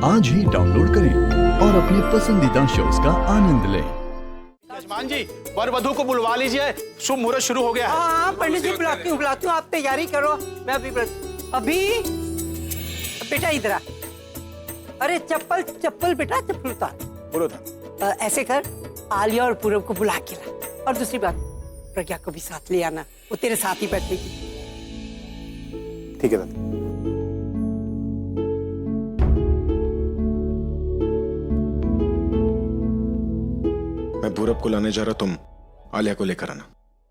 आज ही डाउनलोड करें और अपने पसंदीदा शोज का आनंद लें। यजमान जी, वर वधू को बुलवा लीजिए, शुभ मुहूर्त शुरू हो गया है। हाँ पंडित जी बुलाती हूँ, आप तैयारी करो। मैं अभी बेटा इधर आ। अरे चप्पल बेटा, चप्पल उतार। ऐसे कर, आलिया और पूरब को बुला के ला। और दूसरी बात, प्रज्ञा को भी साथ ले आना, वो तेरे साथ ही बैठेगी। ठीक है दादी। मैं पूरब को लाने जा रहा, तुम आलिया को लेकर आना।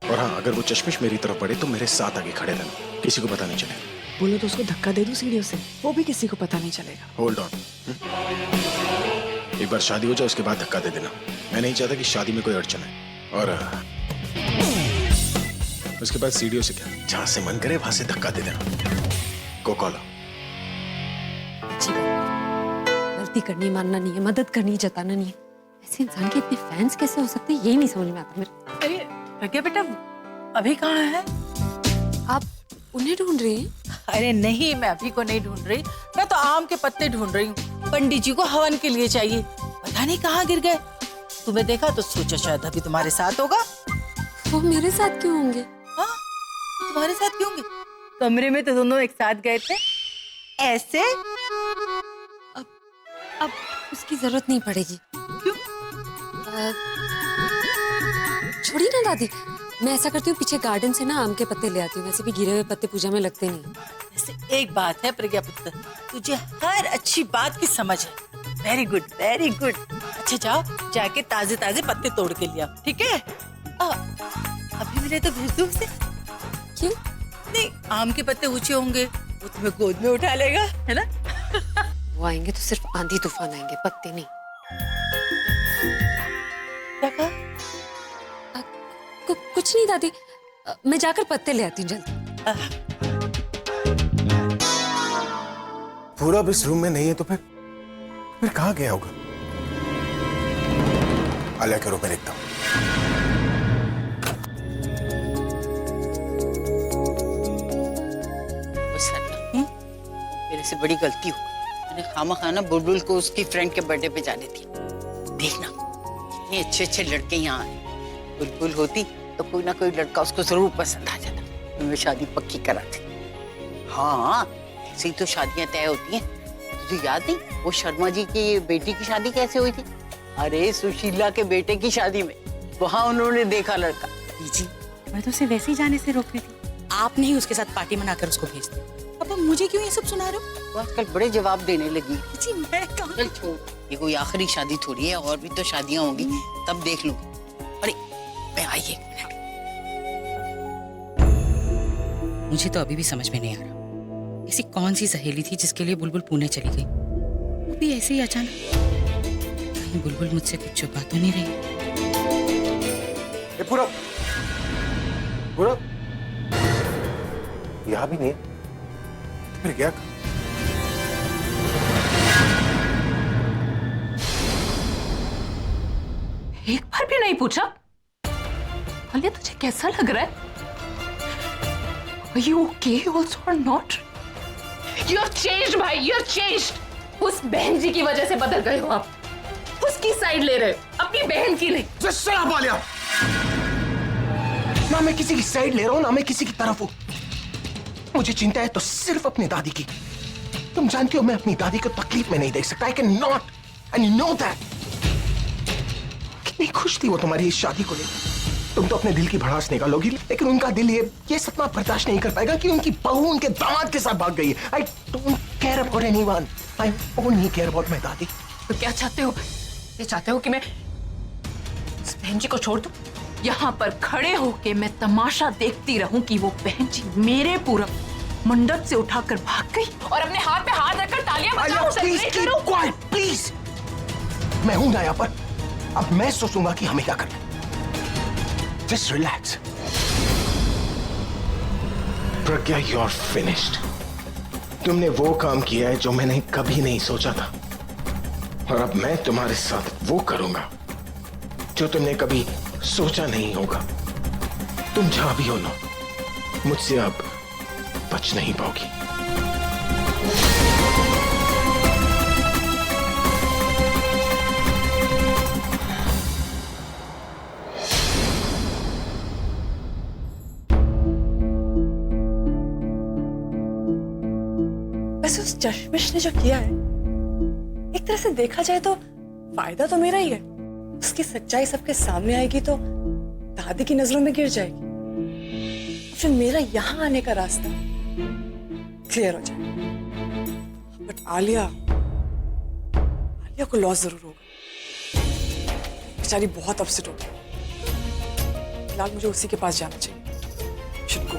और हाँ, अगर वो चश्मिश मेरी तरफ पड़े तो मेरे साथ आगे खड़े रहना, किसी को पता नहीं चलेगा। बोलो तो उसको धक्का दे दूं सीढ़ियों से, वो भी किसी को पता नहीं चलेगा। होल्ड ऑन, एक बार शादी हो जाए उसके बाद धक्का दे देना। मैं नहीं चाहता कि शादी में कोई अड़चन है। और उसके बाद सीढ़ियों से क्या, जहां से मन करे वहां से धक्का दे देना। कोकोला। अच्छी बात, गलती करनी मानना नहीं है, मदद करनी जताना नहीं है। ऐसे इंसान के इतने फैंस कैसे हो सकते हैं, यही नहीं समझ में आता मेरे। अरे प्रज्ञा बेटा, अभी कहाँ है? आप उन्हें ढूंढ रही हैं? अरे नहीं, मैं अभी को नहीं ढूंढ रही, मैं तो आम के पत्ते ढूंढ रही हूँ। पंडित जी को हवन के लिए चाहिए, पता नहीं कहाँ गिर गए। तुम्हें देखा तो सोचा शायद अभी तुम्हारे साथ होगा। वो मेरे साथ क्यों होंगे? हाँ, तुम्हारे साथ क्यों होंगे? कमरे में तो दोनों एक साथ गए थे ऐसे। अब उसकी जरूरत नहीं पड़ेगी। क्यों? छोड़ी ना दादी, मैं ऐसा करती हूँ, पीछे गार्डन से ना आम के पत्ते ले आती हूँ। वैसे भी गिरे हुए पत्ते पूजा में लगते नहीं। ऐसे एक बात है प्रज्ञा पुत्र, तुझे हर अच्छी बात की समझ है। Very good, very good. अच्छा जाओ, जाके ताजे ताजे पत्ते तोड़ के लिया, ठीक है? अभी मिले तो भेज दूँ उसे। क्यों? नहीं, आम के पत्ते ऊंचे होंगे, वो तुम्हें गोद में उठा लेगा, है ना? वो आएंगे तो सिर्फ आंधी तूफान आएंगे, पत्ते नहीं। क्या कहा? कुछ नहीं दादी, मैं जाकर पत्ते ले आती हूँ जल्दी। पूरा इस रूम में नहीं है तो फिर कहाँ गया होगा? आलिया के रूम में देखता हूँ। मेरे से बड़ी गलती हो गई, मैंने खामा बुलबुल को उसकी फ्रेंड के बर्थडे पे जाने दिया। देखना, इतने अच्छे अच्छे लड़के यहाँ आए। बुलबुल होती तो कोई ना कोई लड़का उसको जरूर पसंद आ जाता, मैं शादी पक्की कराती। हाँ, ऐसे ही तो शादियां तय होती हैं। तुझे याद नहीं, वो शर्मा जी की बेटी की शादी कैसे हुई थी? अरे सुशीला के बेटे की शादी में, वहाँ उन्होंने देखा लड़का। जी, मैं तो उसे वैसे ही जाने से रोक रही थी। आपने ही उसके साथ पार्टी मनाकर उसको भेज दिया। अब तुम मुझे क्यों ये सब सुना रहे हो? तो आजकल बड़े जवाब देने लगी। जी मैं कहाँ? चल छोड़, ये कोई आखिरी शादी थोड़ी है, और भी तो शादियां होंगी, तब देख लूंगी। अरे मैं आई एक मिनट। मुझे तो अभी भी समझ में नहीं आ रहा, ऐसी कौन सी सहेली थी जिसके लिए बुलबुल पुणे चली गई, वो भी ऐसे ही अचानक। कहीं बुलबुल मुझसे कुछ छुपा तो नहीं रही? पूरब यहाँ भी नहीं है, फिर क्या? एक बार भी नहीं पूछा? आलिया तुझे कैसा लग रहा है? Are you okay also or not? You're changed भाई, you're changed. उस बहन जी की वजह से बदल गए हो आप। उसकी साइड ले रहे हो, अपनी बहन की नहीं। Just shut up, Alia. ना मैं किसी की साइड ले रहा हूँ, ना मैं किसी की तरफ हूँ। मुझे चिंता है तो सिर्फ अपनी दादी की। तुम जानती हो मैं अपनी दादी को तकलीफ में नहीं देख सकता। I cannot, and you know that. कितनी खुश थी वो तुम्हारी इस शादी को लेकर। तुम तो अपने दिल की भड़ास निकालोगी, लेकिन उनका दिल ये सपना बर्दाश्त नहीं कर पाएगा कि उनकी बहू उनके दामाद के साथ भाग गई है। I don't care about anyone. I only care about my दादी। तो क्या चाहते हो? ये चाहते हो कि मैं इस बहन जी को छोड़ दूं? यहाँ पर खड़े होके मैं तमाशा देखती रहूं कि वो बहन जी मेरे पूरा मंडप से उठाकर भाग गई और अपने हाथ पे हाथ रखकर तालियां बजाऊं, सेलिब्रेट करूं? प्लीज, मैं हूं ना यहाँ पर। अब मैं सोचूंगा कि हमें क्या करना है। Just relax. Pragya, you're finished. तुमने वो काम किया है जो मैंने कभी नहीं सोचा था, और अब मैं तुम्हारे साथ वो करूंगा जो तुमने कभी सोचा नहीं होगा। तुम जहां भी हो ना, मुझसे अब बच नहीं पाओगी। चश्मिश ने जो किया है, एक तरह से देखा जाए तो फायदा तो मेरा ही है। उसकी सच्चाई सबके सामने आएगी तो दादी की नजरों में गिर जाएगी, फिर मेरा यहाँ आने का रास्ता क्लियर हो जाएगा। बट आलिया को लॉस जरूर होगा। बेचारी बहुत अपसेट होगी। फिलहाल मुझे उसी के पास जाना चाहिए। Should go.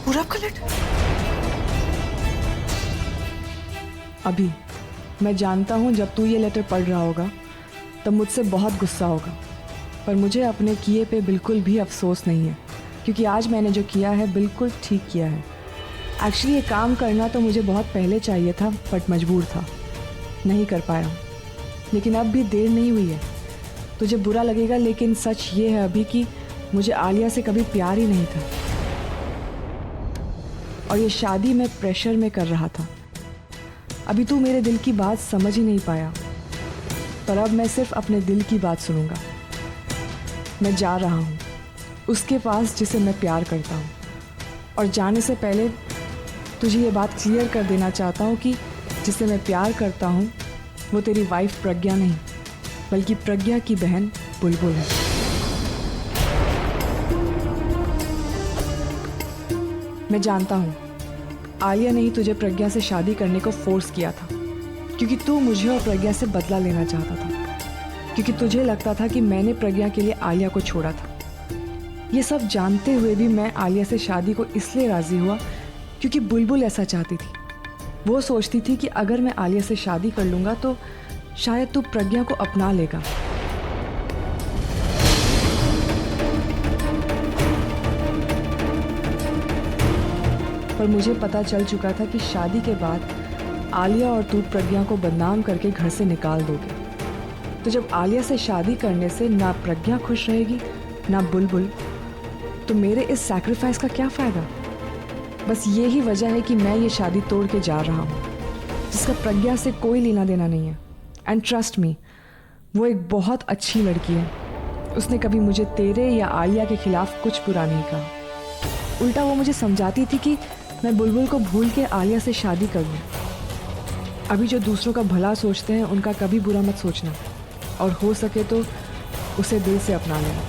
पूरा आपका लेटर? अभी मैं जानता हूँ जब तू ये लेटर पढ़ रहा होगा तब मुझसे बहुत गुस्सा होगा, पर मुझे अपने किए पे बिल्कुल भी अफसोस नहीं है, क्योंकि आज मैंने जो किया है बिल्कुल ठीक किया है। एक्चुअली ये काम करना तो मुझे बहुत पहले चाहिए था, बट मजबूर था, नहीं कर पाया। लेकिन अब भी देर नहीं हुई है। तुझे बुरा लगेगा, लेकिन सच ये है अभी कि मुझे आलिया से कभी प्यार ही नहीं था, और ये शादी मैं प्रेशर में कर रहा था। अभी तू मेरे दिल की बात समझ ही नहीं पाया, पर अब मैं सिर्फ अपने दिल की बात सुनूंगा। मैं जा रहा हूँ उसके पास जिसे मैं प्यार करता हूँ, और जाने से पहले तुझे ये बात क्लियर कर देना चाहता हूँ कि जिसे मैं प्यार करता हूँ वो तेरी वाइफ प्रज्ञा नहीं, बल्कि प्रज्ञा की बहन बुलबुल है। मैं जानता हूँ आलिया ने ही तुझे प्रज्ञा से शादी करने को फोर्स किया था, क्योंकि तू मुझे और प्रज्ञा से बदला लेना चाहता था, क्योंकि तुझे लगता था कि मैंने प्रज्ञा के लिए आलिया को छोड़ा था। ये सब जानते हुए भी मैं आलिया से शादी को इसलिए राजी हुआ क्योंकि बुलबुल ऐसा चाहती थी। वो सोचती थी कि अगर मैं आलिया से शादी कर लूँगा तो शायद तू प्रज्ञा को अपना लेगा। पर मुझे पता चल चुका था कि शादी के बाद आलिया और तू प्रज्ञा को बदनाम करके घर से निकाल दोगे। तो जब आलिया से शादी करने से ना प्रज्ञा खुश रहेगी ना बुलबुल, तो मेरे इस सैक्रिफाइस का क्या फ़ायदा? बस यही वजह है कि मैं ये शादी तोड़ के जा रहा हूँ, जिसका प्रज्ञा से कोई लेना देना नहीं है। एंड ट्रस्ट मी, वो एक बहुत अच्छी लड़की है। उसने कभी मुझे तेरे या आलिया के खिलाफ कुछ बुरा नहीं कहा। उल्टा वो मुझे समझाती थी कि मैं बुलबुल को भूल के आलिया से शादी कर लूँ। अभी जो दूसरों का भला सोचते हैं उनका कभी बुरा मत सोचना, और हो सके तो उसे दिल से अपना लेना।